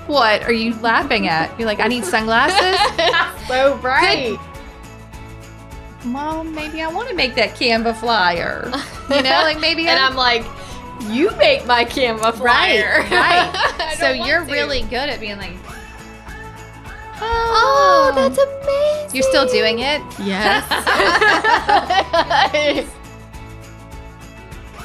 What are you laughing at? You're like, I need sunglasses? So bright. Well, maybe I want to make that Canva flyer. You know, like maybe And I'm like, you make my Canva flyer. Right. So you're really good at being like, oh, that's amazing. You're still doing it? Yes.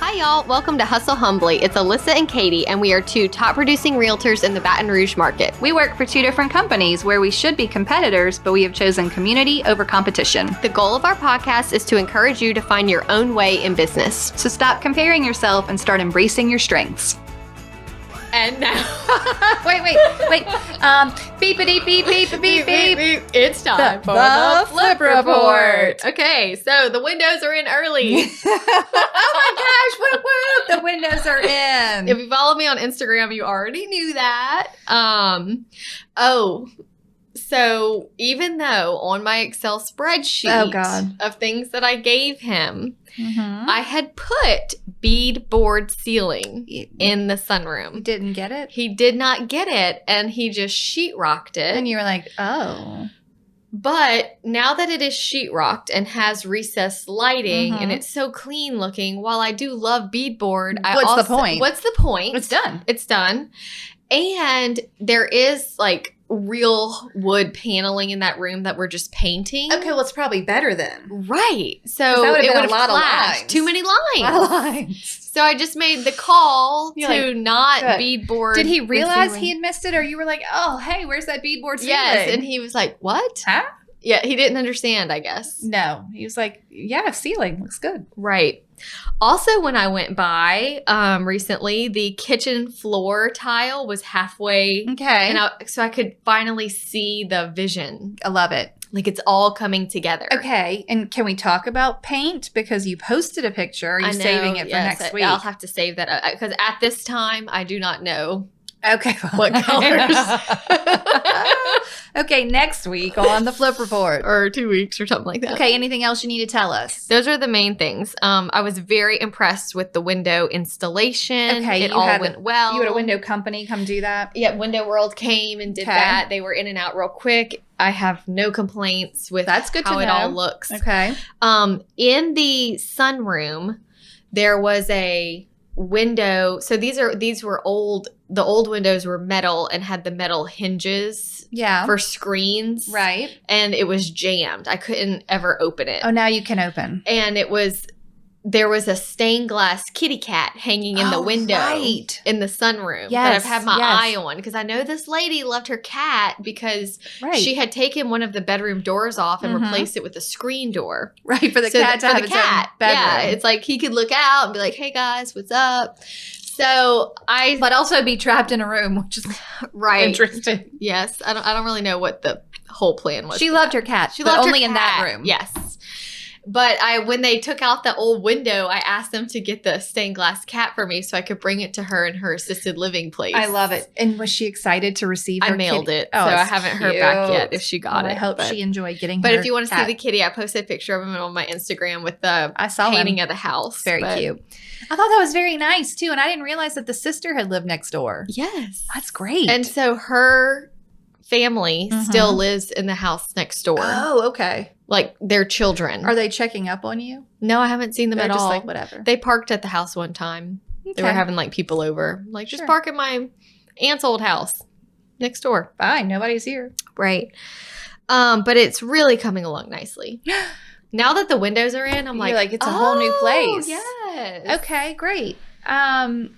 Hi, y'all. Welcome to Hustle Humbly. It's Alyssa and Katie, and we are two top producing realtors in the Baton Rouge market. We work for two different companies where we should be competitors, but we have chosen community over competition. The goal of our podcast is to encourage you to find your own way in business. So stop comparing yourself and start embracing your strengths. And now, wait. Beepity beep beep beep beep. It's time for the flip report. Okay, so the windows are in early. Oh my gosh, whoop whoop, the windows are in. If you follow me on Instagram, you already knew that. So even though on my Excel spreadsheet of things that I gave him, I had put beadboard ceiling in the sunroom. He didn't get it? He did not get it, and he just sheetrocked it. And you were like, oh. But now that it is sheetrocked and has recessed lighting and it's so clean looking, while I do love beadboard, What's the point? What's the point? It's done. It's done. And there is like real wood paneling in that room that we're just painting. Okay, well, it's probably better then. Right. So that would have been a lot of lines. Too many lines. A lot of lines. So I just made the call to not beadboard. Did he realize he had missed it, or you were like, oh, hey, where's that beadboard ceiling? Yes, and he was like, what? Huh? Yeah, he didn't understand, I guess. No. He was like, yeah, ceiling looks good. Right. Also, when I went by recently, the kitchen floor tile was halfway. Okay. So I could finally see the vision. I love it. Like it's all coming together. Okay. And can we talk about paint? Because you posted a picture. Are you saving it for next week? I'll have to save that because at this time, I do not know. Okay. What colors? Okay, next week on the flip report. Or 2 weeks or something like that. Okay, anything else you need to tell us? Those are the main things. I was very impressed with the window installation. Okay, it all went well. You had a window company come do that? Yeah, Window World came and did that. They were in and out real quick. I have no complaints with That's good how to it know. all looks. Okay. In the sunroom, there was a window. So these were old. The old windows were metal and had the metal hinges for screens. Right. And it was jammed. I couldn't ever open it. Oh, now you can open. And there was a stained glass kitty cat hanging in the window in the sunroom that I've had my eye on, because I know this lady loved her cat because she had taken one of the bedroom doors off and replaced it with a screen door. Right, for the cat to have its own bedroom. Yeah, it's like he could look out and be like, hey guys, what's up? So but also be trapped in a room, which is interesting. Yes, I don't really know what the whole plan was. She loved her cat. She loved only her in that room. Yes. But when they took out the old window, I asked them to get the stained glass cat for me so I could bring it to her in her assisted living place. I love it. And was she excited to receive her I mailed kitty? it. So I haven't heard back yet if she got it. I hope she enjoyed getting But her if you want to cat. see the kitty, I posted a picture of him on my Instagram with the painting of the house. Very cute. I thought that was very nice too. And I didn't realize that the sister had lived next door. Yes. That's great. And so her family still lives in the house next door. Oh, okay. Like their children. Are they checking up on you? No, I haven't seen them at all. Just like whatever. They parked at the house one time. Okay. They were having like people over. Like, just park at my aunt's old house next door. Fine. Nobody's here. Right. But it's really coming along nicely. Now that the windows are in, I'm like, it's a whole new place. Yes. Okay, great. What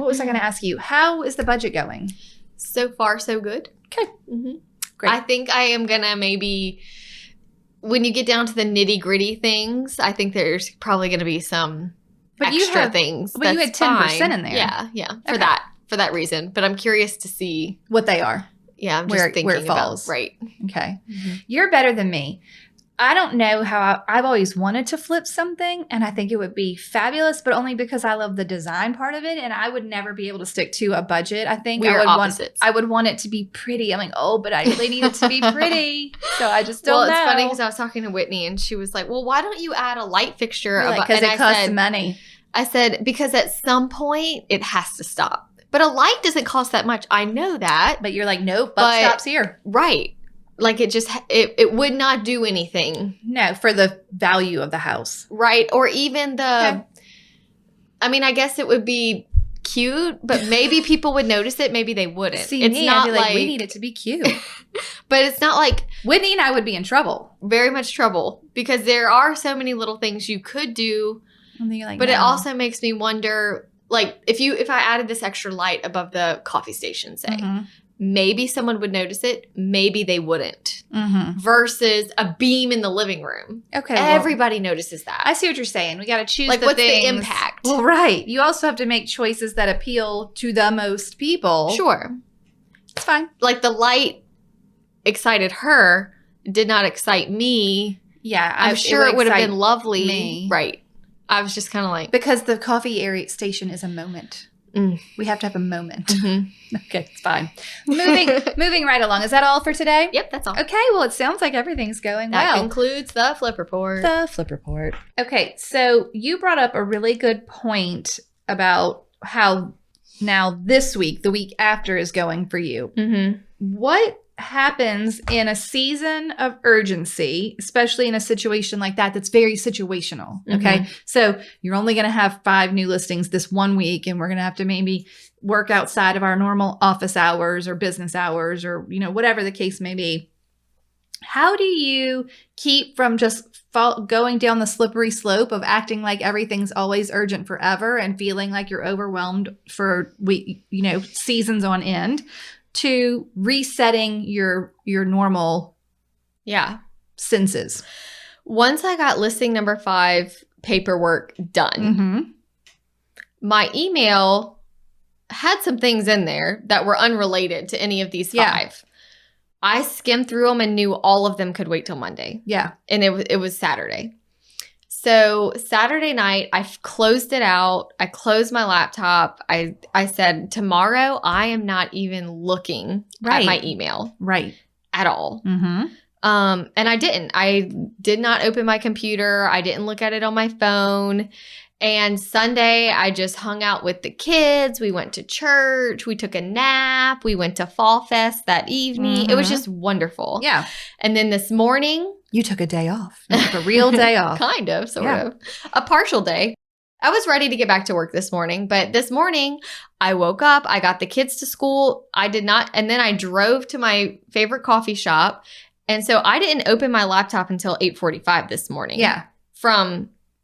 was I going to ask you? How is the budget going? So far, so good. Okay. Great. I think I am going to maybe, when you get down to the nitty gritty things, I think there's probably going to be some extra things. But you had 10% in there. Yeah. For that reason. But I'm curious to see what they are. Yeah, I'm just thinking where it falls. About, right. Okay. You're better than me. I don't know how I've always wanted to flip something, and I think it would be fabulous, but only because I love the design part of it, and I would never be able to stick to a budget. I think I would want it to be pretty. I'm like, but I really need it to be pretty. So I just don't know. Well, it's funny because I was talking to Whitney, and she was like, well, why don't you add a light fixture? Because it costs money. I said, because at some point it has to stop. But a light doesn't cost that much. I know that. But you're like, nope, buck stops here. Right. Like it would not do anything. No, for the value of the house. Right. Or even I mean, I guess it would be cute, but maybe people would notice it. Maybe they wouldn't. See, it's not I'd be like, we need it to be cute. But it's not like Whitney and I would be in trouble. Very much trouble, because there are so many little things you could do. And then you're like, but no. It also makes me wonder, like, if I added this extra light above the coffee station, say, maybe someone would notice it. Maybe they wouldn't. Versus a beam in the living room. Okay. Everybody notices that. I see what you're saying. We got to choose like, the what's things. The impact? Well, right. You also have to make choices that appeal to the most people. Sure. It's fine. Like, the light excited her, did not excite me. Yeah. I'm sure it would have been lovely. Me. Right. I was just kind of like. Because the coffee area station is a moment. We have to have a moment. Okay, it's fine. Moving right along. Is that all for today? Yep, that's all. Okay, well, it sounds like everything's going well. That concludes the flip report. Okay, so you brought up a really good point about how now this week, the week after, is going for you. What happens in a season of urgency, especially in a situation like that that's very situational, okay? So you're only going to have 5 new listings this one week, and we're going to have to maybe work outside of our normal office hours or business hours or, you know, whatever the case may be. How do you keep from just going down the slippery slope of acting like everything's always urgent forever and feeling like you're overwhelmed for seasons on end, to resetting your normal senses? Once I got listing number 5 paperwork done, my email had some things in there that were unrelated to any of these 5. I skimmed through them and knew all of them could wait till Monday. Yeah. And it was Saturday. So Saturday night, I closed it out. I closed my laptop. I said, tomorrow, I am not even looking at my email. Right. At all. And I didn't. I did not open my computer. I didn't look at it on my phone. And Sunday, I just hung out with the kids. We went to church. We took a nap. We went to Fall Fest that evening. It was just wonderful. Yeah. And then this morning, you took a day off. You took a real day off. Kind of, sort of. A partial day. I was ready to get back to work this morning, but this morning I woke up, I got the kids to school. I did not, and then I drove to my favorite coffee shop. And so I didn't open my laptop until 8:45 this morning. Yeah.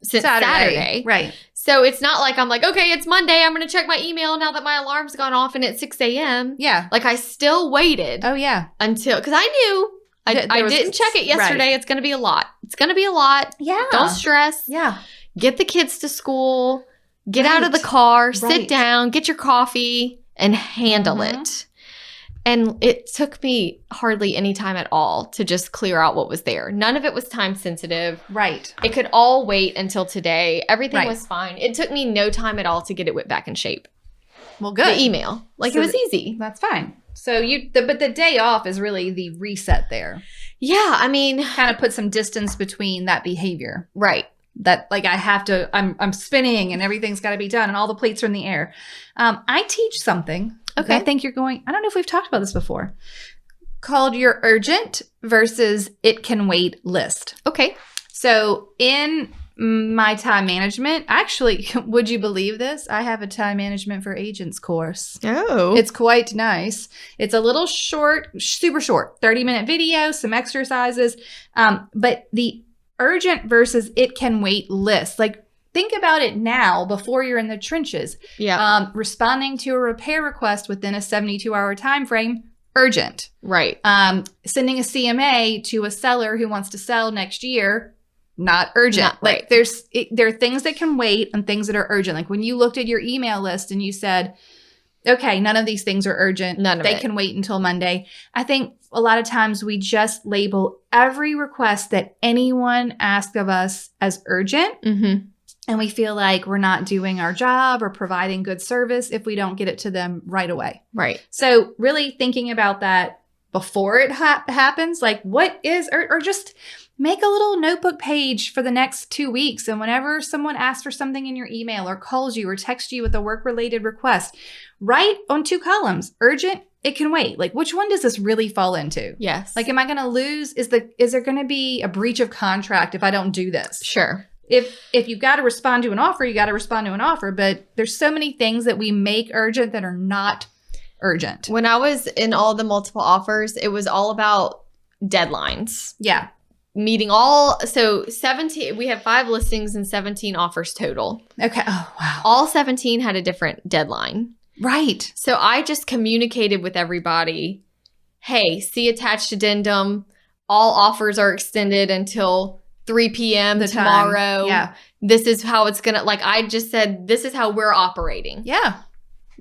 Since Saturday. Right. So it's not like I'm like, okay, it's Monday. I'm going to check my email now that my alarm's gone off and it's 6 a.m. Yeah. Like, I still waited. Oh, yeah. Until, because I knew. I didn't check it yesterday. Right. It's going to be a lot. It's going to be a lot. Yeah. Don't stress. Yeah. Get the kids to school. Get out of the car. Sit down. Get your coffee and handle it. And it took me hardly any time at all to just clear out what was there. None of it was time sensitive. Right. It could all wait until today. Everything was fine. It took me no time at all to get it back in shape. Well, good. The email. Like, so it was easy. That's fine. So but the day off is really the reset there. Yeah, I mean, kind of put some distance between that behavior. Right. That, like, I have to, I'm spinning and everything's got to be done and all the plates are in the air. I teach something. Okay. I think I don't know if we've talked about this before, called your urgent versus it can wait list. Okay. So in my time management, actually, would you believe this? I have a time management for agents course. Oh. It's quite nice. It's a little short, super short, 30-minute video, some exercises. But the urgent versus it can wait list, like, think about it now before you're in the trenches. Yeah. Responding to a repair request within a 72-hour time frame, urgent. Right. Sending a CMA to a seller who wants to sell next year, not urgent. Not right. Like, there are things that can wait and things that are urgent. Like, when you looked at your email list and you said, okay, none of these things are urgent. They can wait until Monday. I think a lot of times we just label every request that anyone asks of us as urgent. And we feel like we're not doing our job or providing good service if we don't get it to them right away. Right. So really thinking about that before it happens, like, what is, or just make a little notebook page for the next 2 weeks. And whenever someone asks for something in your email or calls you or texts you with a work-related request, write on 2 columns, urgent, it can wait. Like, which one does this really fall into? Yes. Like, am I going to lose? Is there going to be a breach of contract if I don't do this? Sure. If you've got to respond to an offer, you got to respond to an offer. But there's so many things that we make urgent that are not urgent. When I was in all the multiple offers, it was all about deadlines. Yeah. Meeting so 17, we have 5 listings and 17 offers total. Okay. Oh, wow. All 17 had a different deadline. Right. So I just communicated with everybody, hey, see attached addendum. All offers are extended until 3 p.m. tomorrow. Yeah. This is how it's going to, like, I just said, this is how we're operating. Yeah.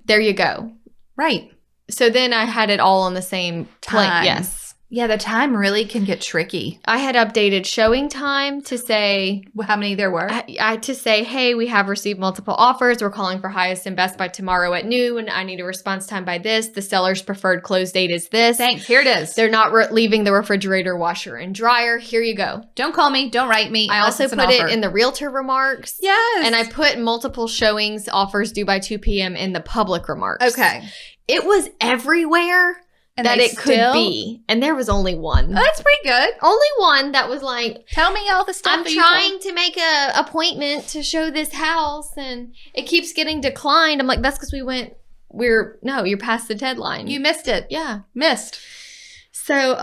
There you go. Right. So then I had it all on the same time. Yes. Yeah, the time really can get tricky. I had updated showing time to say how many there were. To say, hey, we have received multiple offers. We're calling for highest and best by tomorrow at noon. I need a response time by this. The seller's preferred close date is this. Thanks. Here it is. They're not leaving the refrigerator, washer, and dryer. Here you go. Don't call me. Don't write me. I also put it in the realtor remarks. Yes. And I put multiple showings, offers due by 2 p.m. in the public remarks. Okay. It was everywhere. And that it could be. And there was only one. Oh, that's pretty good. Only one that was like, tell me all the stuff. I'm trying to make a appointment to show this house and it keeps getting declined. I'm like, that's because you're past the deadline. You missed it. Yeah. Missed. So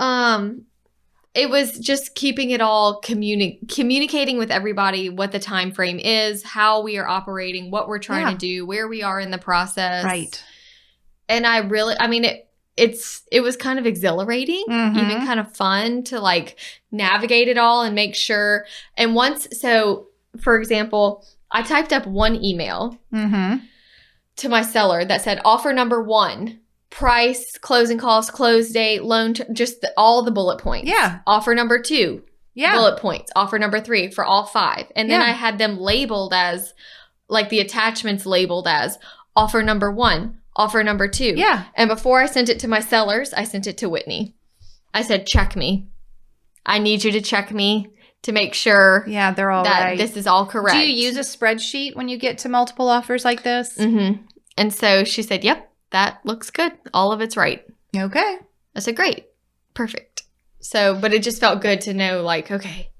it was just keeping it all communicating with everybody what the time frame is, how we are operating, what we're trying to do, where we are in the process. Right. And it was kind of exhilarating, even kind of fun to like navigate it all and make sure. And so for example, I typed up one email to my seller that said offer number 1, price, closing cost, close date, loan, all the bullet points. Yeah. Offer number 2, bullet points. Offer number 3 for all 5. And then I had them labeled as, like the attachments labeled as offer number 1. Offer number 2. Yeah. And before I sent it to my sellers, I sent it to Whitney. I said, check me. I need you to check me to make sure they're all right. This is all correct. Do you use a spreadsheet when you get to multiple offers like this? Mm-hmm. And so she said, yep, that looks good. All of it's right. Okay. I said, great. Perfect. So, but it just felt good to know, like, okay,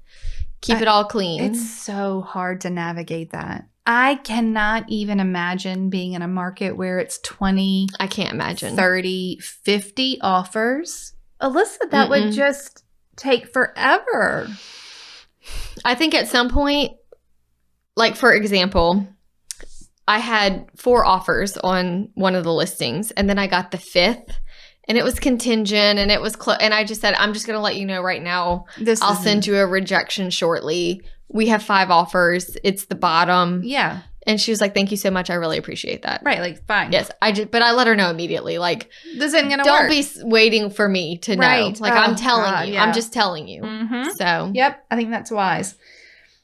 keep it all clean. It's so hard to navigate that. I cannot even imagine being in a market where it's 20, I can't imagine 30, 50 offers. Alyssa, that would just take forever. I think at some point, like for example, I had 4 offers on one of the listings and then I got the 5th and it was contingent and it was and I just said, I'm just going to let you know right now, I'll send you a rejection shortly. We have 5 offers. It's the bottom. Yeah. And she was like, thank you so much. I really appreciate that. Right. Like, fine. Yes. But I let her know immediately. Like, this isn't going to Don't work. be waiting for me to know. Right. Like, I'm telling you. Yeah. I'm just telling you. So. Yep. I think that's wise.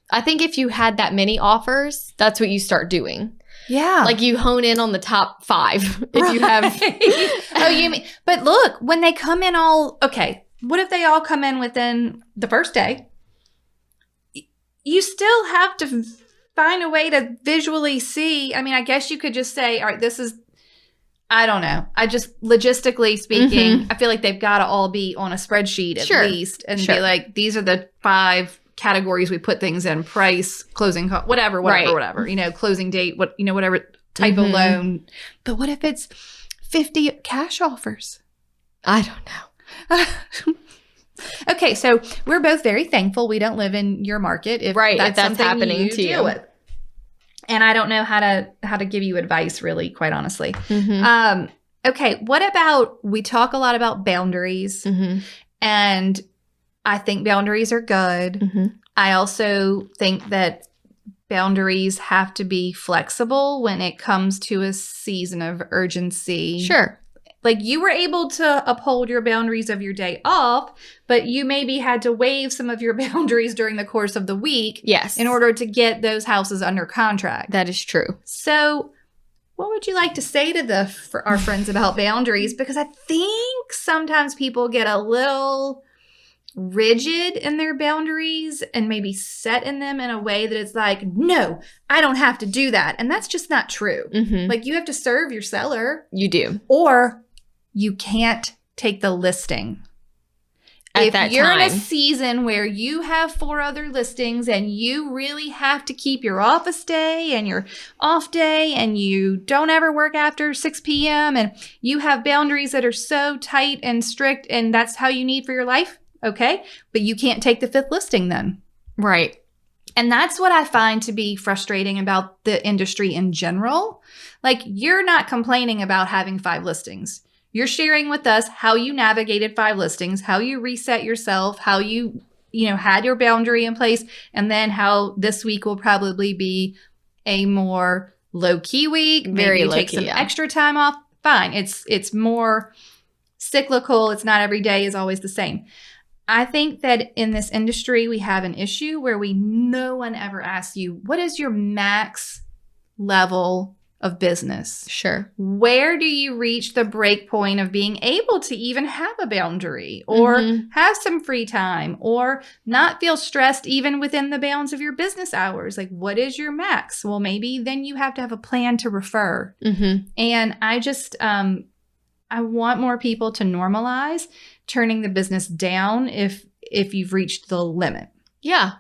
I think if you had that many offers, that's what you start doing. Yeah. Like you hone in on the top 5 if you have. Oh, you mean, but look, when they come in okay, what if they all come in within the first day? You still have to find a way to visually see. I mean, I guess you could just say, all right, this is, I don't know. I just, logistically speaking, I feel like they've got to all be on a spreadsheet at least and be like, these are the 5 categories we put things in: price, closing cost, whatever, you know, closing date, whatever type of loan. But what if it's 50 cash offers? I don't know. Okay, so we're both very thankful we don't live in your market if that's happening to you. With. And I don't know how to give you advice, really, quite honestly. Okay, what about, we talk a lot about boundaries, and I think boundaries are good. I also think that boundaries have to be flexible when it comes to a season of urgency. Sure. Like, you were able to uphold your boundaries of your day off, but you maybe had to waive some of your boundaries during the course of the week. Yes. In order to get those houses under contract. That is true. So what would you like to say to our friends about boundaries? Because I think sometimes people get a little rigid in their boundaries and maybe set in them in a way that it's like, no, I don't have to do that. And that's just not true. Mm-hmm. Like, you have to serve your seller. You do. Or you can't take the listing. If you're in a season where you have 4 other listings and you really have to keep your office day and your off day and you don't ever work after 6 p.m. and you have boundaries that are so tight and strict and that's how you need for your life, okay? But you can't take the 5th listing then. Right. And that's what I find to be frustrating about the industry in general. Like, you're not complaining about having 5 listings. You're sharing with us how you navigated 5 listings, how you reset yourself, how you had your boundary in place, and then how this week will probably be a more low-key week. Maybe you take some extra time off. Fine. It's more cyclical. It's not every day is always the same. I think that in this industry, we have an issue where no one ever asks you, what is your max level of business? Sure. Where do you reach the break point of being able to even have a boundary or have some free time or not feel stressed even within the bounds of your business hours? Like, what is your max? Well, maybe then you have to have a plan to refer. And I just, I want more people to normalize turning the business down if you've reached the limit. Yeah.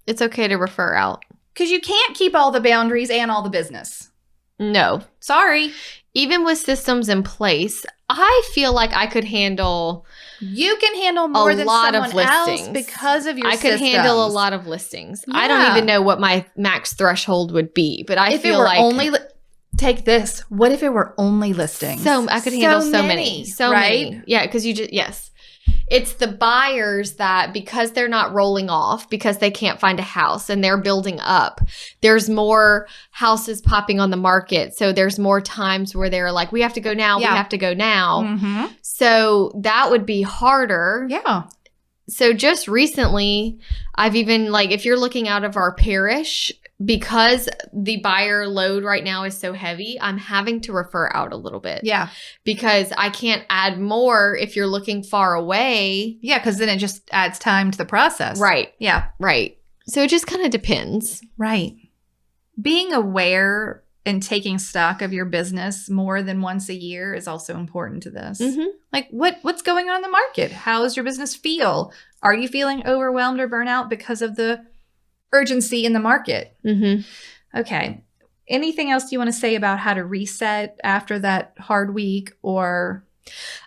It's okay to refer out. Because you can't keep all the boundaries and all the business. No. Sorry. Even with systems in place, I feel like I could handle... You can handle more than someone else because of your systems. I could handle a lot of listings. Yeah. I don't even know what my max threshold would be, but I feel like... only take this. What if it were only listings? I could handle so many. So many. Yeah, because yes. It's the buyers that, because they're not rolling off, because they can't find a house and they're building up, there's more houses popping on the market. So there's more times where they're like, we have to go now. We have to go now. So that would be harder. Yeah. So just recently, I've even if you're looking out of our parish, because the buyer load right now is so heavy, I'm having to refer out a little bit. Yeah. Because I can't add more if you're looking far away. Yeah, because then it just adds time to the process. Right. Yeah. Right. So it just kind of depends. Right. Being aware and taking stock of your business more than once a year is also important to this. Like, what's going on in the market? How does your business feel? Are you feeling overwhelmed or burnout because of the urgency in the market? Okay. Anything else you want to say about how to reset after that hard week? Or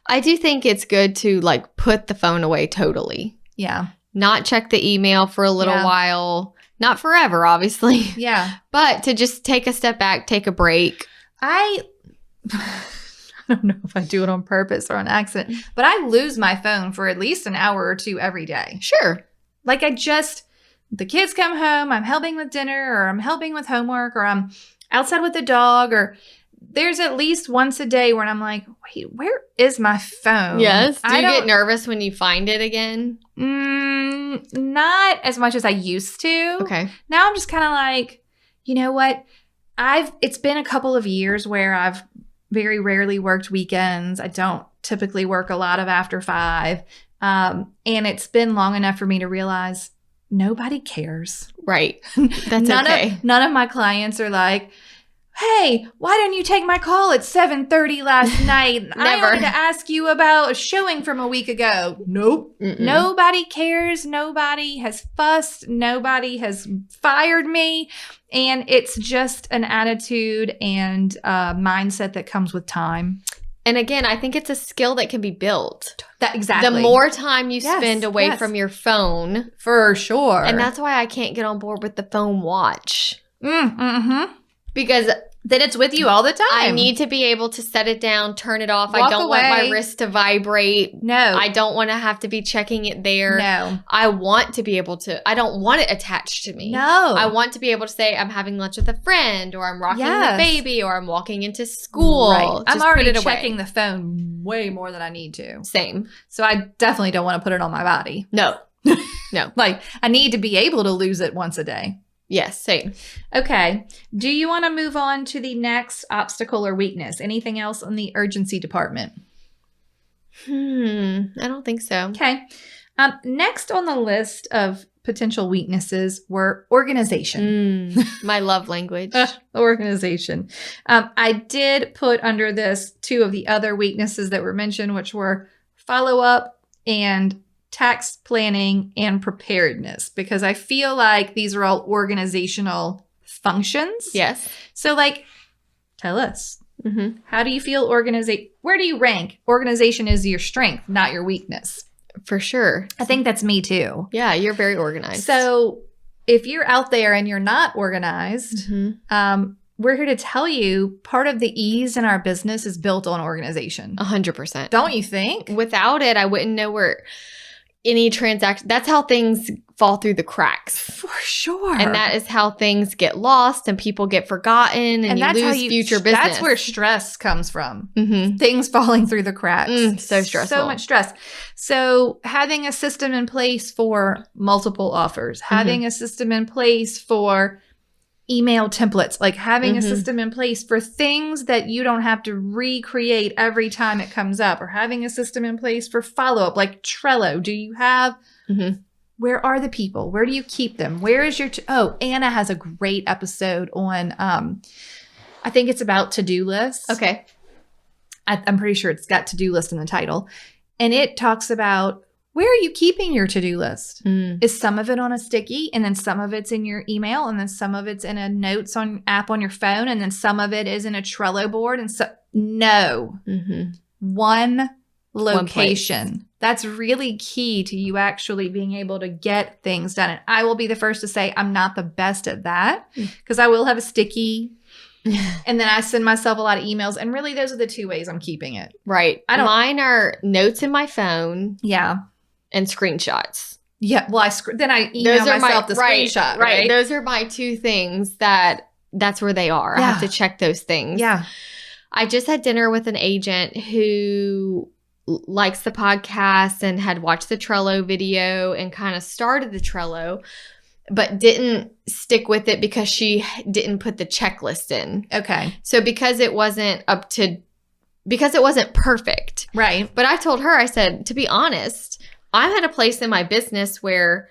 I do think it's good to put the phone away totally. Yeah. Not check the email for a little while. Not forever, obviously. Yeah. But to just take a step back, take a break. I don't know if I do it on purpose or on accident, but I lose my phone for at least an hour or 2 every day. Sure. The kids come home, I'm helping with dinner, or I'm helping with homework, or I'm outside with the dog, or there's at least once a day when I'm like, wait, where is my phone? Yes. Do you get nervous when you find it again? Not as much as I used to. Okay. Now I'm just kind of like, you know what? It's been a couple of years where I've very rarely worked weekends. I don't typically work a lot of after 5. And it's been long enough for me to realize nobody cares. Right. That's okay. None of my clients are like, hey, why didn't you take my call at 7:30 last night? Never. I wanted to ask you about a showing from a week ago. Nope. Nobody cares. Nobody has fussed. Nobody has fired me. And it's just an attitude and mindset that comes with time. And again, I think it's a skill that can be built. Exactly. The more time you spend away from your phone. For sure. And that's why I can't get on board with the phone watch. Because then it's with you all the time. I need to be able to set it down, turn it off. I don't want my wrist to vibrate. No. I don't want to have to be checking it there. No. I want to be able to. I don't want it attached to me. No. I want to be able to say I'm having lunch with a friend, or I'm rocking the baby, or I'm walking into school. Right. I'm already checking the phone way more than I need to. Same. So I definitely don't want to put it on my body. No. No. I need to be able to lose it once a day. Yes, same. Okay. Do you want to move on to the next obstacle or weakness? Anything else on the urgency department? I don't think so. Okay. Next on the list of potential weaknesses were organization. My love language. Organization. I did put under this 2 of the other weaknesses that were mentioned, which were follow-up and tax planning and preparedness, because I feel like these are all organizational functions. Yes. So tell us, how do you feel where do you rank? Organization is your strength, not your weakness. For sure. I think that's me too. Yeah, you're very organized. So if you're out there and you're not organized, we're here to tell you part of the ease in our business is built on organization. 100%. Don't you think? Without it, I wouldn't know where any transaction. That's how things fall through the cracks. For sure. And that is how things get lost and people get forgotten and you lose future business. That's where stress comes from. Things falling through the cracks. So stressful. So much stress. So having a system in place for multiple offers, having a system in place for email templates, having a system in place for things that you don't have to recreate every time it comes up, or having a system in place for follow-up, like Trello. Do you have, where are the people? Where do you keep them? Where is your, Anna has a great episode on, I think it's about to-do lists. Okay. I'm pretty sure it's got to-do list in the title. And it talks about, where are you keeping your to-do list? Is some of it on a sticky, and then some of it's in your email, and then some of it's in a notes app on your phone, and then some of it is in a Trello board? And so, no. One location. That's really key to you actually being able to get things done. And I will be the first to say I'm not the best at that, because I will have a sticky, and then I send myself a lot of emails. And really, those are the 2 ways I'm keeping it. Right. Mine are notes in my phone. Yeah. And screenshots. Yeah. Well, then I email myself the screenshot. Right. Those are my 2 things that's where they are. Yeah. I have to check those things. Yeah. I just had dinner with an agent who likes the podcast and had watched the Trello video and kind of started the Trello, but didn't stick with it because she didn't put the checklist in. Okay. So because it wasn't perfect. Right. But I told her, I said, to be honest, I'm at a place in my business where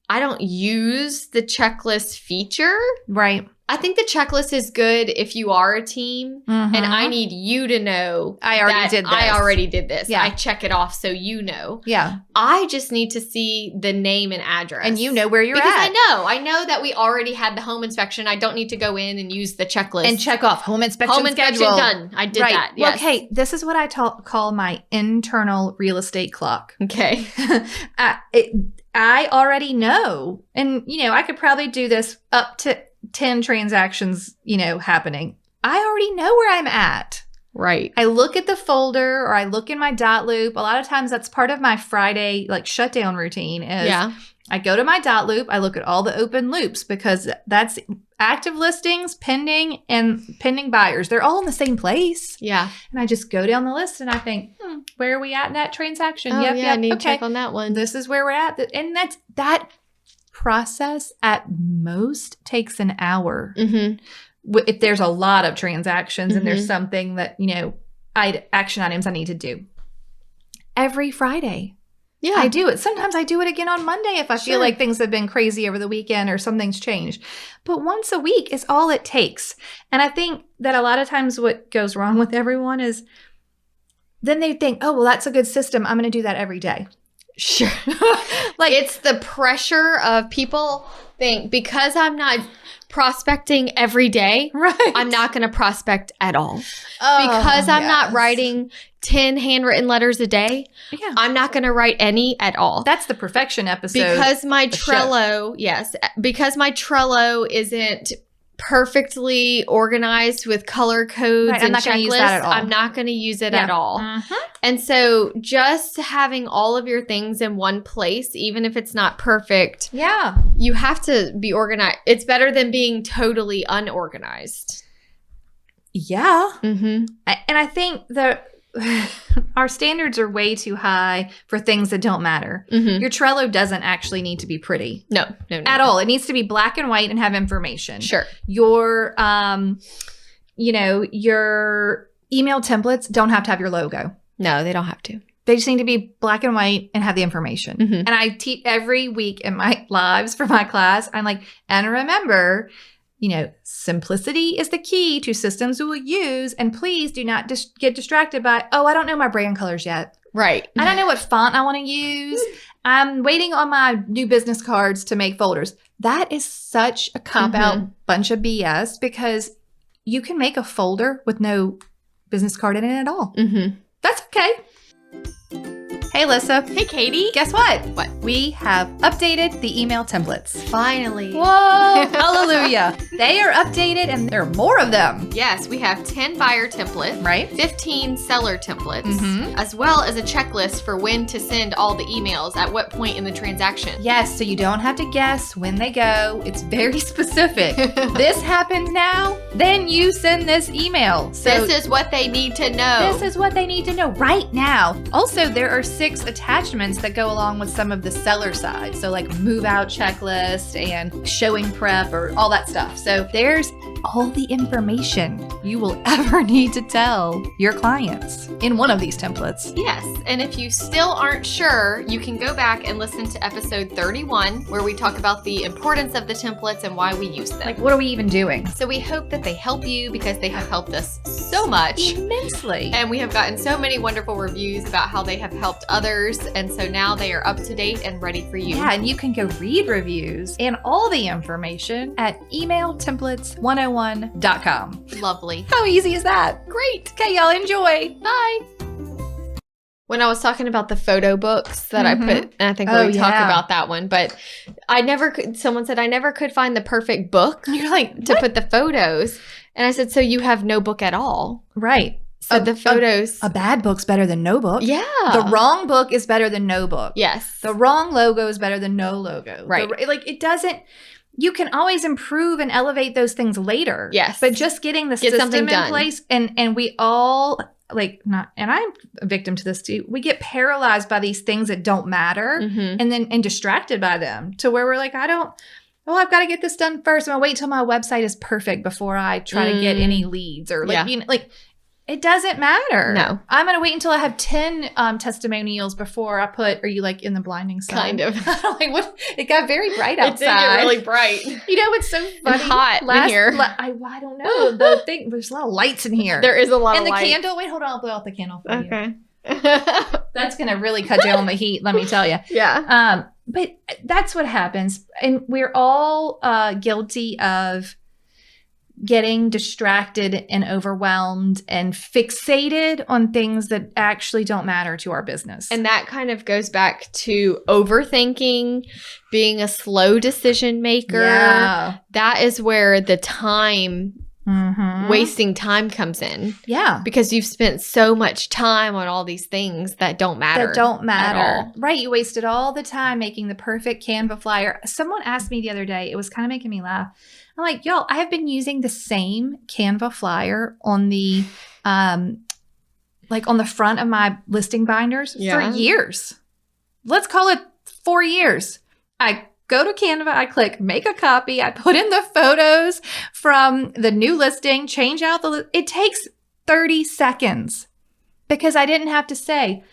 I don't use the checklist feature. Right. I think the checklist is good if you are a team, and I need you to know I already did this. Yeah. I check it off so you know. Yeah. I just need to see the name and address. And you know where you're because at. I know that we already had the home inspection. I don't need to go in and use the checklist. And check off home inspection schedule. Done. I did that. Yes. Well, okay, this is what I call my internal real estate clock. Okay. I already know. And, I could probably do this up to 10 transactions, happening. I already know where I'm at. Right. I look at the folder, or I look in my dot loop. A lot of times that's part of my Friday shutdown routine is I go to my dot loop. I look at all the open loops, because that's active listings, pending, and pending buyers. They're all in the same place. Yeah. And I just go down the list and I think, where are we at in that transaction? Oh, yep. I need to check on that one. This is where we're at. And that process at most takes an hour. If there's a lot of transactions and there's something that, action items I need to do. Every Friday. Yeah. I do it. Sometimes I do it again on Monday if I feel like things have been crazy over the weekend or something's changed. But once a week is all it takes. And I think that a lot of times what goes wrong with everyone is then they think, oh, well, that's a good system. I'm going to do that every day. Sure. It's the pressure of people think because I'm not prospecting every day, I'm not going to prospect at all. Because I'm not writing 10 handwritten letters a day, I'm not going to write any at all. That's the perfection episode. Because my Trello, because my Trello isn't perfectly organized with color codes and checklists, I'm not going to use it at all. And so just having all of your things in one place, even if it's not perfect, you have to be organized. It's better than being totally unorganized. Yeah. And I think that our standards are way too high for things that don't matter. Your Trello doesn't actually need to be pretty. No. At all. It needs to be black and white and have information. Sure. Your, your email templates don't have to have your logo. No, they don't have to. They just need to be black and white and have the information. Mm-hmm. And I teach every week in my lives for my class. I'm like, and remember, simplicity is the key to systems we will use. And please do not get distracted by, I don't know my brand colors yet. Right. I don't know what font I want to use. I'm waiting on my new business cards to make folders. That is such a cop-out bunch of BS because you can make a folder with no business card in it at all. Mm-hmm. That's okay. Hey, Alyssa. Hey, Katie. Guess what? What? We have updated the email templates. Finally. Whoa, hallelujah. They are updated and there are more of them. Yes, we have 10 buyer templates, right? 15 seller templates, as well as a checklist for when to send all the emails at what point in the transaction. Yes, so you don't have to guess when they go. It's very specific. This happens now, then you send this email. So this is what they need to know. This is what they need to know right now. Also, there are 6 attachments that go along with some of the seller side. So like move out checklist and showing prep or all that stuff. So there's all the information you will ever need to tell your clients in one of these templates. Yes. And if you still aren't sure, you can go back and listen to episode 31 where we talk about the importance of the templates and why we use them. Like, what are we even doing? So we hope that they help you because they have helped us so much. Immensely. And we have gotten so many wonderful reviews about how they have helped others. And so now they are up to date and ready for you. Yeah, and you can go read reviews and all the information at emailtemplates101.com. Lovely. How easy is that? Great. Okay, y'all enjoy. Bye. When I was talking about the photo books that I put, and I think we talk about that one, but someone said I never could find the perfect book. You're like, to put the photos. And I said, so you have no book at all. Right. So the photos. A bad book's better than no book. Yeah. The wrong book is better than no book. Yes. The wrong logo is better than no logo. Right. It doesn't. You can always improve and elevate those things later. Yes. But just getting the system in place and we all and I'm a victim to this too. We get paralyzed by these things that don't matter and distracted by them to where we're like, I've got to get this done first. I'm going to wait till my website is perfect before I try to get any leads or it doesn't matter. No. I'm going to wait until I have 10 testimonials before I put, are you like in the blinding sun? Kind of. What? It got very bright outside. It did get really bright. It's so funny. It's hot in here. I don't know. There's a lot of lights in here. There is a lot of lights. And the candle, wait, hold on. I'll blow out the candle for you. Okay. That's going to really cut down on the heat, let me tell you. Yeah. But that's what happens. And we're all guilty of getting distracted and overwhelmed and fixated on things that actually don't matter to our business. And that kind of goes back to overthinking, being a slow decision maker. Yeah. That is where the time, wasting time comes in. Yeah. Because you've spent so much time on all these things that don't matter. That don't matter. At all. Right. You wasted all the time making the perfect Canva flyer. Someone asked me the other day, it was kind of making me laugh. I'm like, y'all, I have been using the same Canva flyer on the on the front of my listing binders for years. Let's call it 4 years. I go to Canva, I click make a copy, I put in the photos from the new listing, change out it takes 30 seconds because I didn't have to say,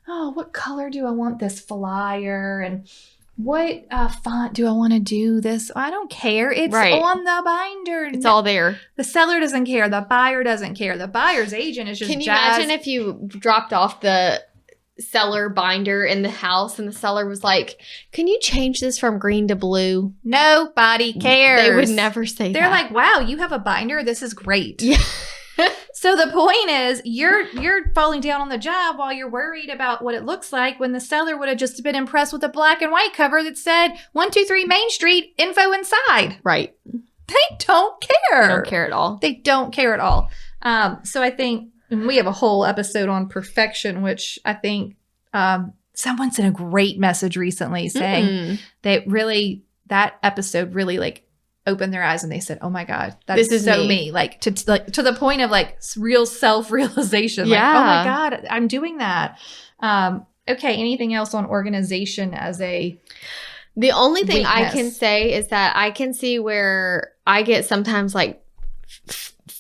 oh, what color do I want this flyer? And what font do I want to do this? I don't care. It's on the binder. It's all there. The seller doesn't care. The buyer doesn't care. The buyer's agent is just Can you imagine if you dropped off the seller binder in the house and the seller was like, can you change this from green to blue? Nobody cares. They would never say that. They're like, wow, you have a binder? This is great. Yeah. So the point is you're falling down on the job while you're worried about what it looks like when the seller would have just been impressed with a black and white cover that said 123 Main Street, info inside. Right. They don't care. They don't care at all. They don't care at all. So I think we have a whole episode on perfection, which I think someone sent a great message recently saying that episode really opened their eyes and they said, oh my God, this is so me. To the point of real self-realization. Yeah. Oh my God, I'm doing that. Okay. Anything else on organization as a The only thing weakness? I can say is that I can see where I get sometimes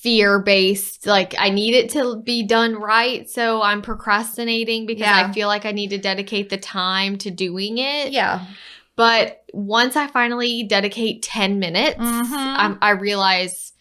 fear-based, like I need it to be done right, so I'm procrastinating because I feel like I need to dedicate the time to doing it. Yeah. But once I finally dedicate 10 minutes, I realize,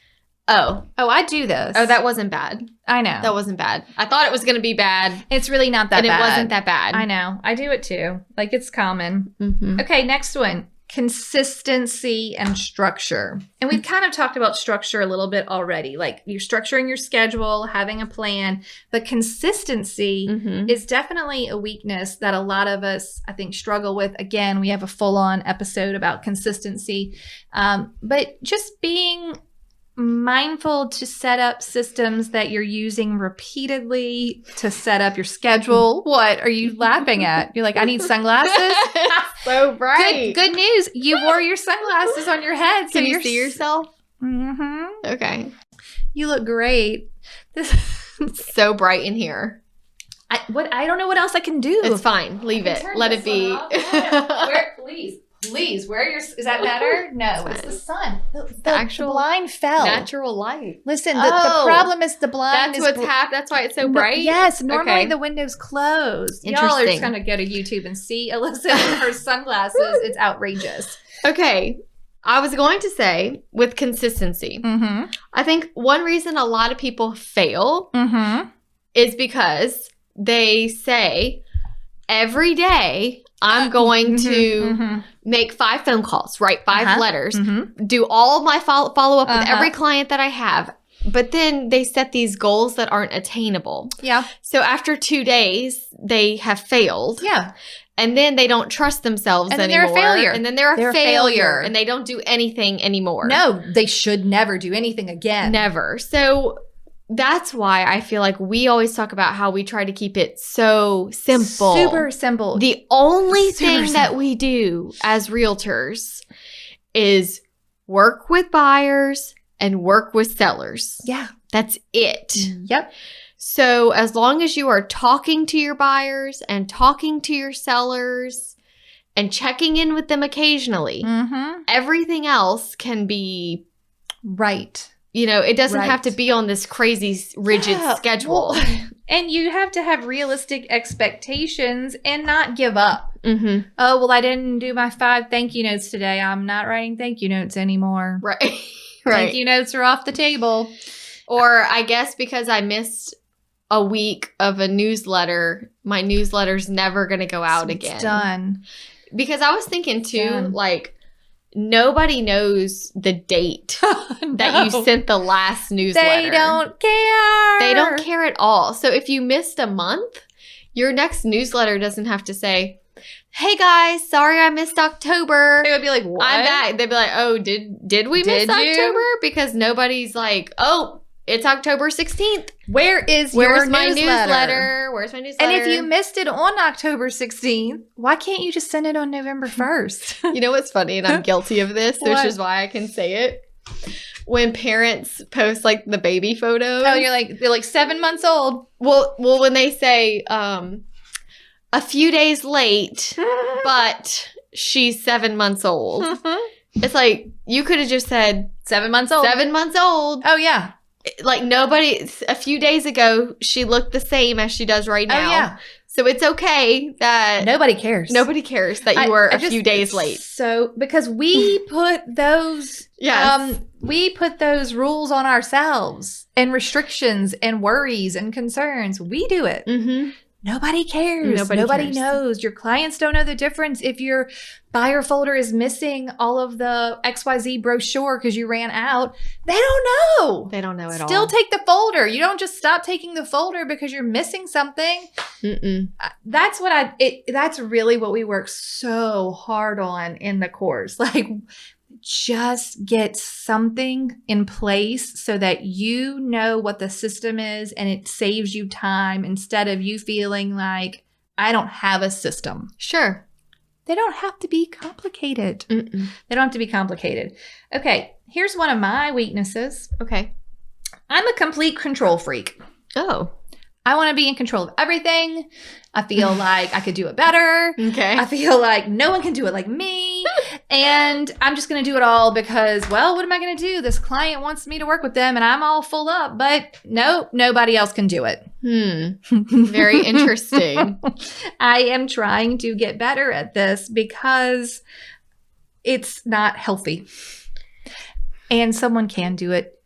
I do this. Oh, that wasn't bad. I know. That wasn't bad. I thought it was going to be bad. It's really not that bad. And it wasn't that bad. I know. I do it too. Like, it's common. Mm-hmm. Okay, next one. Consistency and structure. And we've kind of talked about structure a little bit already. Like, you're structuring your schedule, having a plan. But consistency is definitely a weakness that a lot of us, I think, struggle with. Again, we have a full-on episode about consistency. But just being mindful to set up systems that you're using repeatedly to set up your schedule. What are you laughing at? You're like, I need sunglasses? So bright. Good news. You wore your sunglasses on your head. Can you see yourself? Mm-hmm. Okay. You look great. It's so bright in here. I don't know what else I can do. It's fine. Leave it. Let it be. Please, is that better? No, it's the sun. The actual blind fell. Natural light. Listen, the problem is the blind. That's what's happened. That's why it's so bright? Yes, normally the window's closed. Y'all are just going to go to YouTube and see Alyssa in her sunglasses. It's outrageous. Okay. I was going to say, with consistency, I think one reason a lot of people fail is because they say, every day I'm going to make 5 phone calls, write 5 letters, do all my follow up with every client that I have. But then they set these goals that aren't attainable. Yeah. So after 2 days, they have failed. Yeah. And then they don't trust themselves anymore. They're a failure. And then they're a failure. And they don't do anything anymore. No, they should never do anything again. Never. So that's why I feel like we always talk about how we try to keep it so simple. Super simple. The only thing that we do as realtors is work with buyers and work with sellers. Yeah. That's it. Yep. So as long as you are talking to your buyers and talking to your sellers and checking in with them occasionally, everything else can be right. You know, it doesn't have to be on this crazy rigid schedule. Well, and you have to have realistic expectations and not give up. Oh, well, I didn't do my 5 thank you notes today. I'm not writing thank you notes anymore. Right. Thank you notes are off the table. Or I guess because I missed a week of a newsletter, my newsletter's never going to go out again. It's done. Because I was thinking too, like, nobody knows the date that you sent the last newsletter. They don't care. They don't care at all. So if you missed a month, your next newsletter doesn't have to say, hey guys, sorry I missed October. They would be like, what? I'm back. They'd be like, oh, did we miss October? Because nobody's like, oh, it's October 16th. Where's my newsletter? Where's my newsletter? And if you missed it on October 16th, why can't you just send it on November 1st? You know what's funny? And I'm guilty of this, which is why I can say it. When parents post like the baby photos. Oh, they're like 7 months old. Well, when they say a few days late, but she's 7 months old. It's like, you could have just said 7 months old. 7 months old. Oh, yeah. Like nobody, a few days ago, she looked the same as she does right now. Oh, yeah. So it's okay that nobody cares. Nobody cares that you were a few days late. So because we put those, we put those rules on ourselves and restrictions and worries and concerns. We do it. Nobody cares. Nobody knows. Your clients don't know the difference if your buyer folder is missing all of the XYZ brochure because you ran out. They don't know. They don't know at all. Still take the folder. You don't just stop taking the folder because you're missing something. That's that's really what we work so hard on in the course. Like, just get something in place so that you know what the system is and it saves you time instead of you feeling like, I don't have a system. Sure. They don't have to be complicated. They don't have to be complicated. Okay, here's one of my weaknesses. Okay. I'm a complete control freak. Oh. I want to be in control of everything. I feel like I could do it better. Okay. I feel like no one can do it like me. And I'm just going to do it all because, well, what am I going to do? This client wants me to work with them and I'm all full up, but no, nobody else can do it. Very interesting. I am trying to get better at this because it's not healthy. And someone can do it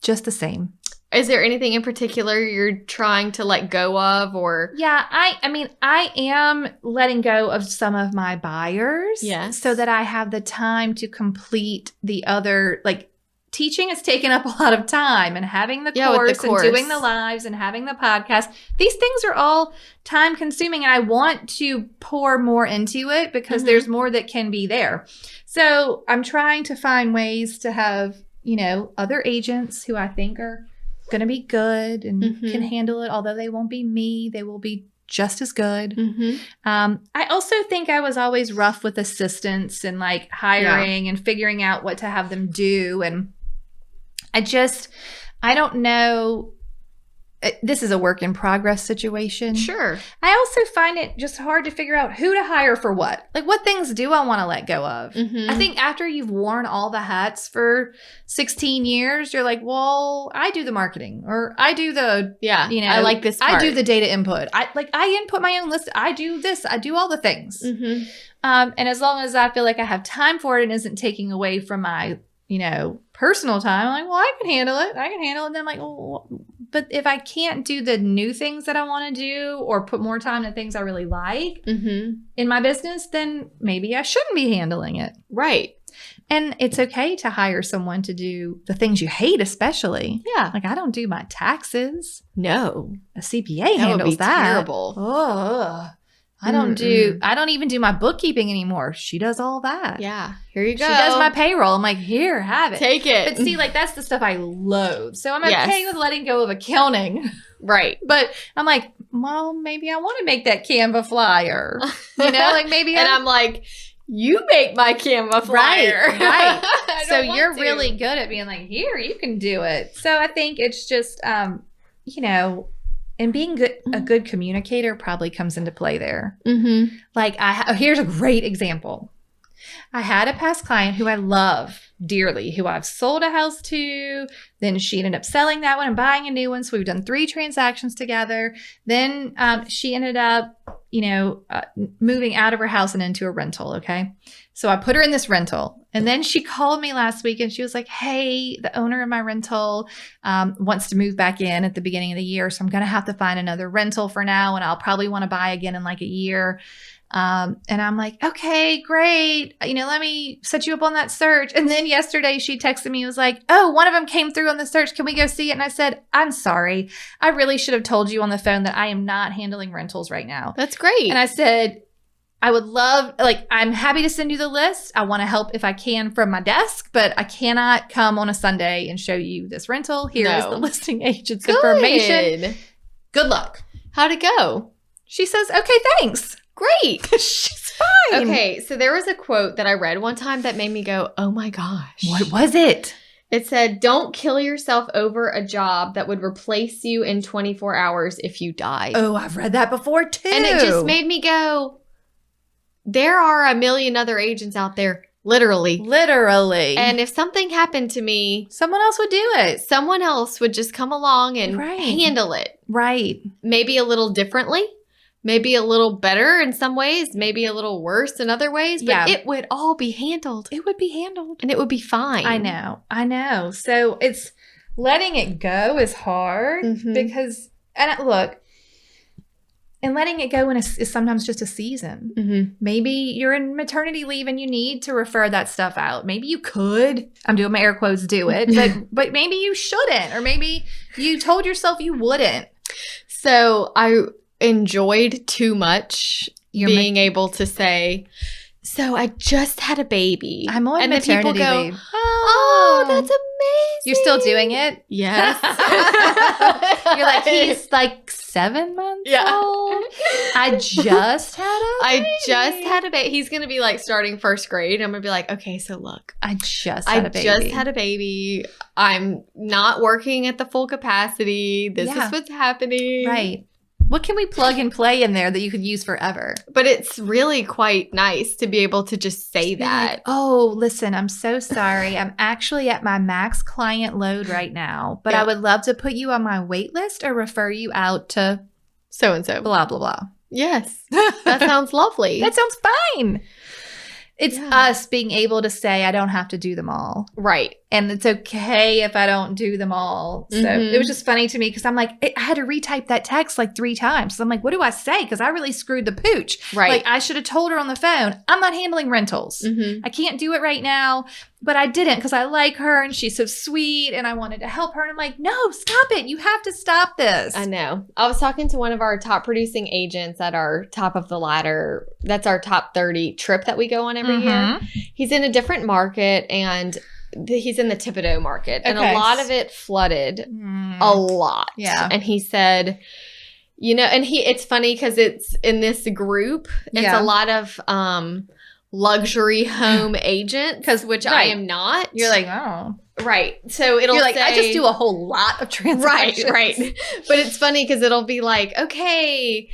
just the same. Is there anything in particular you're trying to let go of or? Yeah, I mean, I am letting go of some of my buyers so that I have the time to complete the other, like teaching has taken up a lot of time and having the course and doing the lives and having the podcast. These things are all time consuming and I want to pour more into it because there's more that can be there. So I'm trying to find ways to have, other agents who I think are going to be good and can handle it. Although they won't be me, they will be just as good. I also think I was always rough with assistants and like hiring and figuring out what to have them do. And I don't know. This is a work in progress situation. Sure. I also find it just hard to figure out who to hire for what. Like, what things do I want to let go of? I think after you've worn all the hats for 16 years, you're like, well, I do the marketing or I do the, I like this part. I do the data input. I input my own list. I do this. I do all the things. And as long as I feel like I have time for it and isn't taking away from my, personal time, I'm like, well, I can handle it. And then I'm like, well, but if I can't do the new things that I want to do or put more time to things I really like in my business, then maybe I shouldn't be handling it. Right. And it's okay to hire someone to do the things you hate, especially. Yeah. Like I don't do my taxes. No. A CPA handles that. Terrible. Oh. I don't even do my bookkeeping anymore. She does all that. Yeah. Here you go. She does my payroll. I'm like, here, have it. Take it. But see, like that's the stuff I loathe. So I'm okay with letting go of accounting. Right. But I'm like, well, maybe I want to make that Canva flyer. Like maybe and I'm like, you make my Canva flyer. Right. So you're really good at being like, here, you can do it. So I think it's just, and being a good communicator probably comes into play there. Like here's a great example. I had a past client who I love dearly, who I've sold a house to. Then she ended up selling that one and buying a new one. So we've done 3 transactions together. Then she ended up, moving out of her house and into a rental. Okay. So I put her in this rental. And then she called me last week and she was like, hey, the owner of my rental wants to move back in at the beginning of the year. So I'm going to have to find another rental for now. And I'll probably want to buy again in like a year. And I'm like, okay, great. Let me set you up on that search. And then yesterday she texted me and was like, oh, one of them came through on the search. Can we go see it? And I said, I'm sorry. I really should have told you on the phone that I am not handling rentals right now. That's great. And I said, I would love, I'm happy to send you the list. I want to help if I can from my desk, but I cannot come on a Sunday and show you this rental. Here is the listing agent's information. Good luck. How'd it go? She says, okay, thanks. Great. She's fine. Okay, so there was a quote that I read one time that made me go, oh my gosh. What was it? It said, don't kill yourself over a job that would replace you in 24 hours if you died. Oh, I've read that before too. And it just made me go, there are a million other agents out there, literally. And if something happened to me, someone else would do it. Someone else would just come along and handle it. Right. Maybe a little differently. Maybe a little better in some ways, maybe a little worse in other ways, but it would all be handled. It would be handled. And it would be fine. I know. So it's letting it go is hard because, and look, and letting it go is sometimes just a season. Maybe you're in maternity leave and you need to refer that stuff out. Maybe you could, I'm doing my air quotes, do it, but maybe you shouldn't, or maybe you told yourself you wouldn't. So I enjoyed too much being able to say, so I just had a baby. I'm on maternity leave. Oh, that's amazing. You're still doing it? Yes. You're like, he's like 7 months old. I just had a baby. He's going to be like starting first grade. I'm going to be like, okay, so look. I just had a baby. I'm not working at the full capacity. This is what's happening. Right. What can we plug and play in there that you could use forever? But it's really quite nice to be able to just say that. Like, oh, listen, I'm so sorry. I'm actually at my max client load right now, but I would love to put you on my wait list or refer you out to so-and-so. Blah, blah, blah. Yes. That sounds lovely. That sounds fine. It's us being able to say, I don't have to do them all. Right. And it's okay if I don't do them all. So it was just funny to me because I'm like, I had to retype that text like 3 times. So I'm like, what do I say? Because I really screwed the pooch. Right. Like I should have told her on the phone, I'm not handling rentals. I can't do it right now. But I didn't because I like her and she's so sweet and I wanted to help her. And I'm like, no, stop it. You have to stop this. I know. I was talking to one of our top producing agents at our top of the ladder. That's our top 30 trip that we go on every year. He's in a different market and he's in the Thibodaux market. And a lot of it flooded. A lot. Yeah. And he said, you know, and it's funny because it's in this group. It's a lot of luxury home agents, which I am not. You're like, oh. Right. So it'll You're like, say, I just do a whole lot of transactions. Right. But it's funny because it'll be like, okay,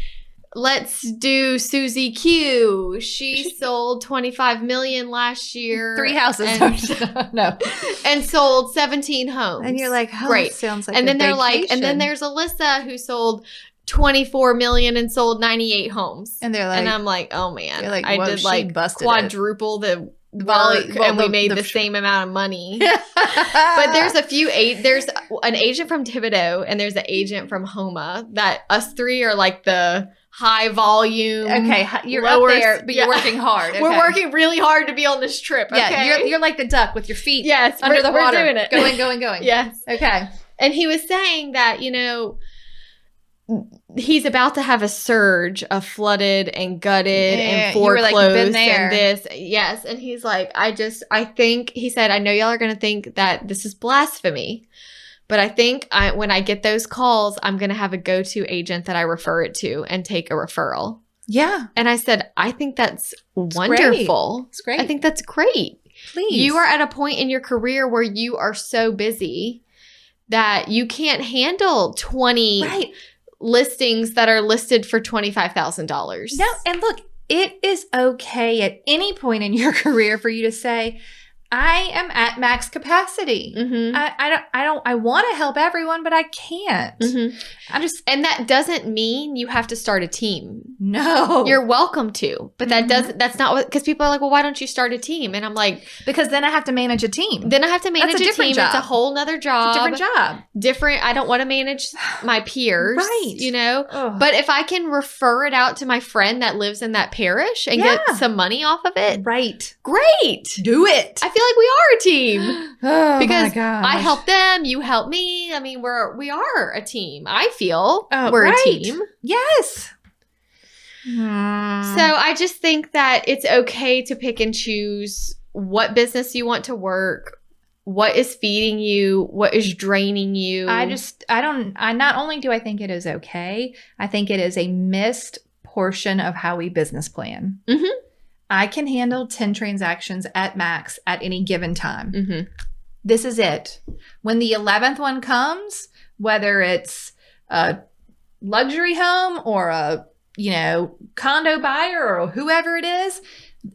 let's do Susie Q. She sold 25 million last year. 3 houses. No. And sold 17 homes. And you're like, oh, great. Sounds like and then they're vacation. like, and then there's Alyssa who sold 24 million and sold 98 homes. And they're like, and I'm like, oh man, like, I did like quadruple the work and we made the same amount of money. But there's a few, there's an agent from Thibodaux and there's an agent from Homa that us 3 are like the high volume. Okay, you're up there, but you're working hard. Okay. We're working really hard to be on this trip. Okay? Yeah, you're like the duck with your feet under the water. We're doing it. Going. Yes. Okay. And he was saying that, you know, he's about to have a surge of flooded and gutted and foreclosed and this. Yes. And he's like, I think, he said, I know y'all are going to think that this is blasphemy, but I think when I get those calls, I'm going to have a go-to agent that I refer it to and take a referral. Yeah. And I said, I think that's wonderful. It's great. I think that's great. Please. You are at a point in your career where you are so busy that you can't handle 20 listings that are listed for $25,000. No, and look, it is okay at any point in your career for you to say, I am at max capacity. I want to help everyone, but I can't. And that doesn't mean you have to start a team. No. You're welcome to, but that's not what, because people are like, well, why don't you start a team? And I'm like, because then I have to manage a team. Then I have to manage a team. Job. It's a whole nother job. It's a different job. I don't want to manage my peers. Right. You know? Ugh. But if I can refer it out to my friend that lives in that parish and get some money off of it. Right. Great. Do it. I feel like we are a team. Oh, because my gosh. I help them, you help me. I mean, we are a team. I feel we're a team. Yes. So I just think that it's okay to pick and choose what business you want to work, what is feeding you, what is draining you. Not only do I think it is okay, I think it is a missed portion of how we business plan. I can handle 10 transactions at max at any given time. This is it. When the 11th one comes, whether it's a luxury home or a, condo buyer or whoever it is,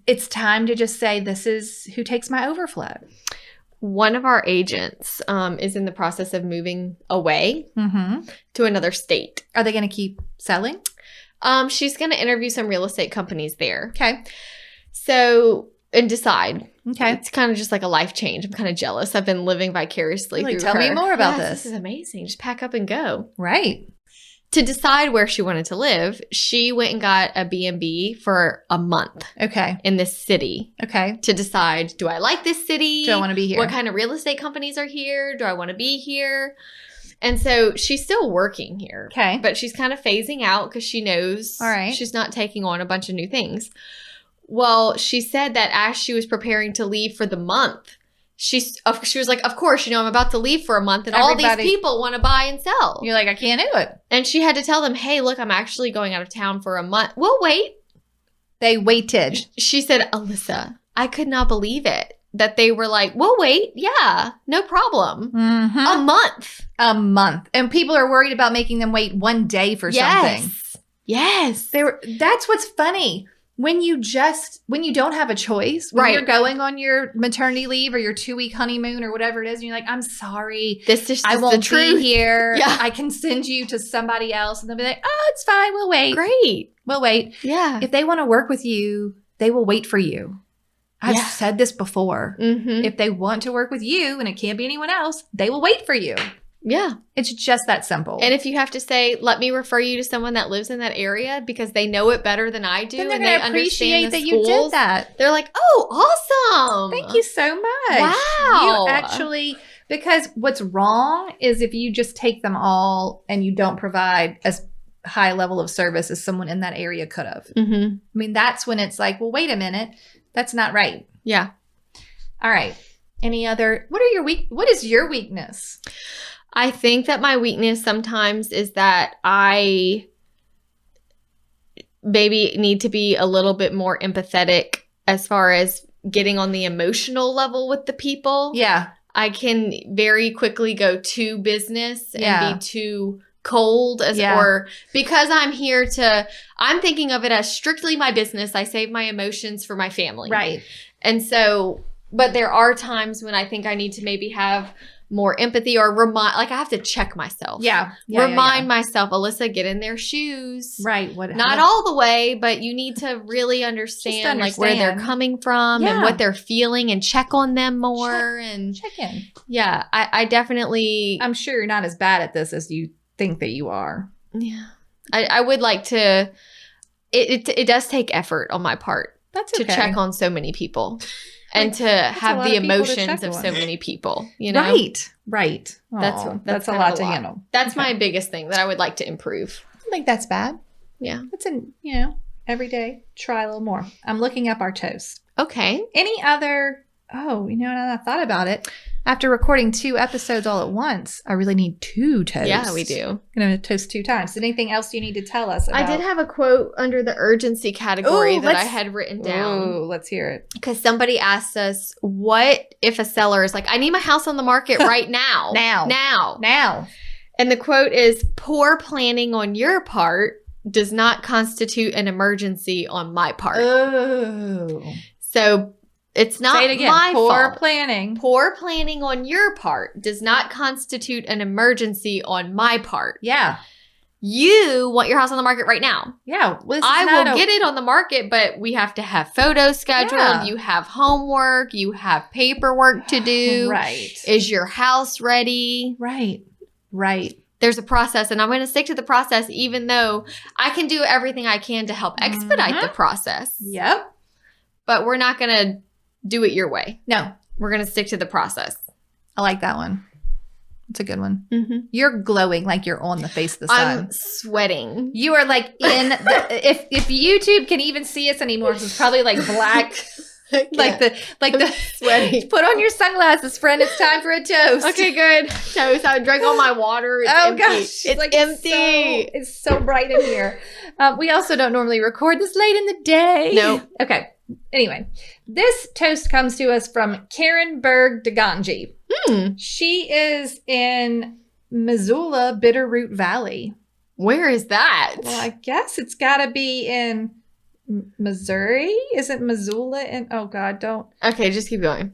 it's time to just say, this is who takes my overflow. One of our agents is in the process of moving away to another state. Are they going to keep selling? She's going to interview some real estate companies there. Okay. So, and decide. Okay. It's kind of just like a life change. I'm kind of jealous. I've been living vicariously through her. Tell me more about this. This is amazing. Just pack up and go. Right. To decide where she wanted to live, she went and got a B&B for a month. Okay. In this city. Okay. To decide, do I like this city? Do I want to be here? What kind of real estate companies are here? Do I want to be here? And so she's still working here. Okay. But she's kind of phasing out because she knows she's not taking on a bunch of new things. Well, she said that as she was preparing to leave for the month, she was like, of course, I'm about to leave for a month and all these people want to buy and sell. You're like, I can't do it. And she had to tell them, hey, look, I'm actually going out of town for a month. We'll wait. They waited. She said, Alyssa, I could not believe it. that they were like, we'll wait. Yeah, no problem. Mm-hmm. A month. And people are worried about making them wait 1 day for something. Yes. That's what's funny. When you don't have a choice, when you're going on your maternity leave or your 2-week honeymoon or whatever it is, and you're like, I'm sorry, I won't be here. Yeah. I can send you to somebody else. And they'll be like, oh, it's fine. We'll wait. Great. We'll wait. Yeah. If they want to work with you, they will wait for you. I've said this before. Mm-hmm. If they want to work with you and it can't be anyone else, they will wait for you. Yeah. It's just that simple. And if you have to say, let me refer you to someone that lives in that area because they know it better than I do, then and they appreciate that you did that. They're like, oh, awesome. Thank you so much. Wow. You actually, because what's wrong is if you just take them all and you don't provide as high level of service as someone in that area could have. Mm-hmm. I mean, that's when it's like, well, wait a minute. That's not right. Yeah. All right. What is your weakness? I think that my weakness sometimes is that I maybe need to be a little bit more empathetic as far as getting on the emotional level with the people. Yeah. I can very quickly go to business and be too cold or because I'm thinking of it as strictly my business. I save my emotions for my family. Right. And so, but there are times when I think I need to maybe have more empathy or I have to check myself. Remind myself, Alyssa, get in their shoes. Right. Not all the way, but you need to really understand like where they're coming from and what they're feeling and check on them more check in. Yeah. I definitely. I'm sure you're not as bad at this as you think that you are. Yeah. I would like to, it does take effort on my part. That's okay. To check on so many people. And to have the emotions of so many people, you know? Right. That's a lot to handle. That's my biggest thing that I would like to improve. I don't think that's bad. Yeah. That's every day, try a little more. I'm looking up our toast. Okay. Any other, I thought about it. After recording 2 episodes all at once, I really need 2 toasts. Yeah, we do. I'm going to toast 2 times. Anything else you need to tell us about? I did have a quote under the urgency category that I had written down. Ooh, let's hear it. Because somebody asked us, what if a seller is like, I need my house on the market right now. Now. And the quote is, poor planning on your part does not constitute an emergency on my part. Oh. So it's not my fault. Poor planning on your part does not constitute an emergency on my part. Yeah. You want your house on the market right now. Yeah. I will get it on the market, but we have to have photos scheduled. Yeah. You have homework. You have paperwork to do. Right. Is your house ready? Right. There's a process, and I'm going to stick to the process even though I can do everything I can to help expedite the process. Yep. But we're not going to do it your way. No. We're going to stick to the process. I like that one. It's a good one. Mm-hmm. You're glowing like you're on the face of the sun. I'm sweating. You are like in if YouTube can even see us anymore, it's probably like black. like the sweating. Put on your sunglasses, friend. It's time for a toast. Okay, good. Toast. I drank all my water. It's empty. Gosh. It's like empty. It's so bright in here. We also don't normally record this late in the day. No. Okay. Anyway, this toast comes to us from Karen Berg DeGanji. She is in Missoula, Bitterroot Valley. Where is that? Well, I guess it's got to be in Missouri. Is it Missoula? Oh, God, don't. Okay, just keep going.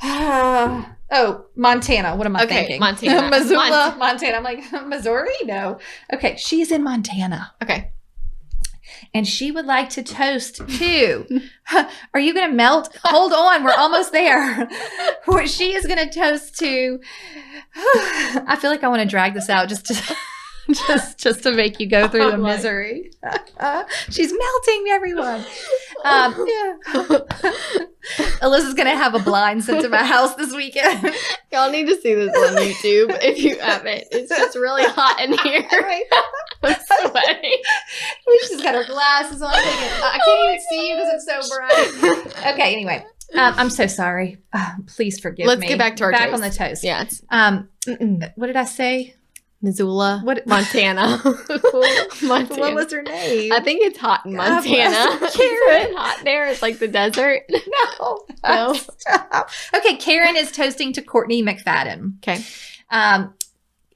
Montana. What am I thinking? Montana. Missoula, Montana. I'm like, Missouri? No. Okay, she's in Montana. Okay. And she would like to toast to. Are you going to melt? Hold on. We're almost there. She is going to toast to. I feel like I want to drag this out just to make you go through the misery. She's melting everyone. Alyssa's going to have a blind sent to my house this weekend. Y'all need to see this on YouTube if you haven't. It's just really hot in here. I'm sweating. She's got her glasses on. I can't even see you because it's so bright. Okay, anyway. I'm so sorry. Please forgive me. Let's get back to our toast. On the toast. Yeah. What did I say? Missoula, Montana. Montana. What was her name? I think it's hot in Montana. Karen. Hot there. It's like the desert. No. Stop. Okay, Karen is toasting to Courtney McFadden. Okay.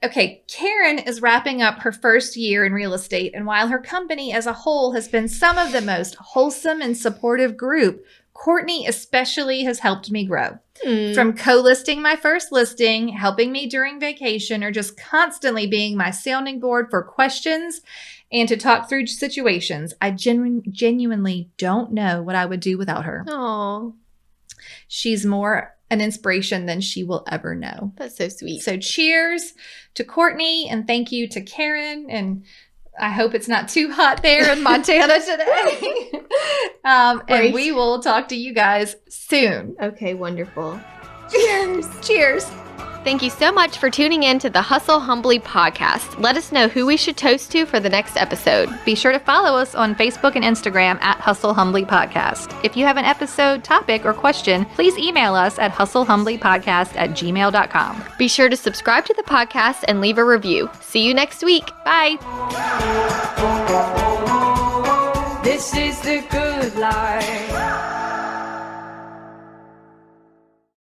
Okay, Karen is wrapping up her first year in real estate, and while her company as a whole has been some of the most wholesome and supportive group, Courtney especially has helped me grow. From co-listing my first listing, helping me during vacation, or just constantly being my sounding board for questions and to talk through situations, I genuinely don't know what I would do without her. Aww. She's more an inspiration than she will ever know. That's so sweet. So cheers to Courtney and thank you to Karen. And I hope it's not too hot there in Montana today. And we will talk to you guys soon. Okay, wonderful. Cheers. Cheers. Thank you so much for tuning in to the Hustle Humbly podcast. Let us know who we should toast to for the next episode. Be sure to follow us on Facebook and Instagram at Hustle Humbly Podcast. If you have an episode, topic, or question, please email us at hustlehumblypodcast@gmail.com. Be sure to subscribe to the podcast and leave a review. See you next week. Bye. This is the good life.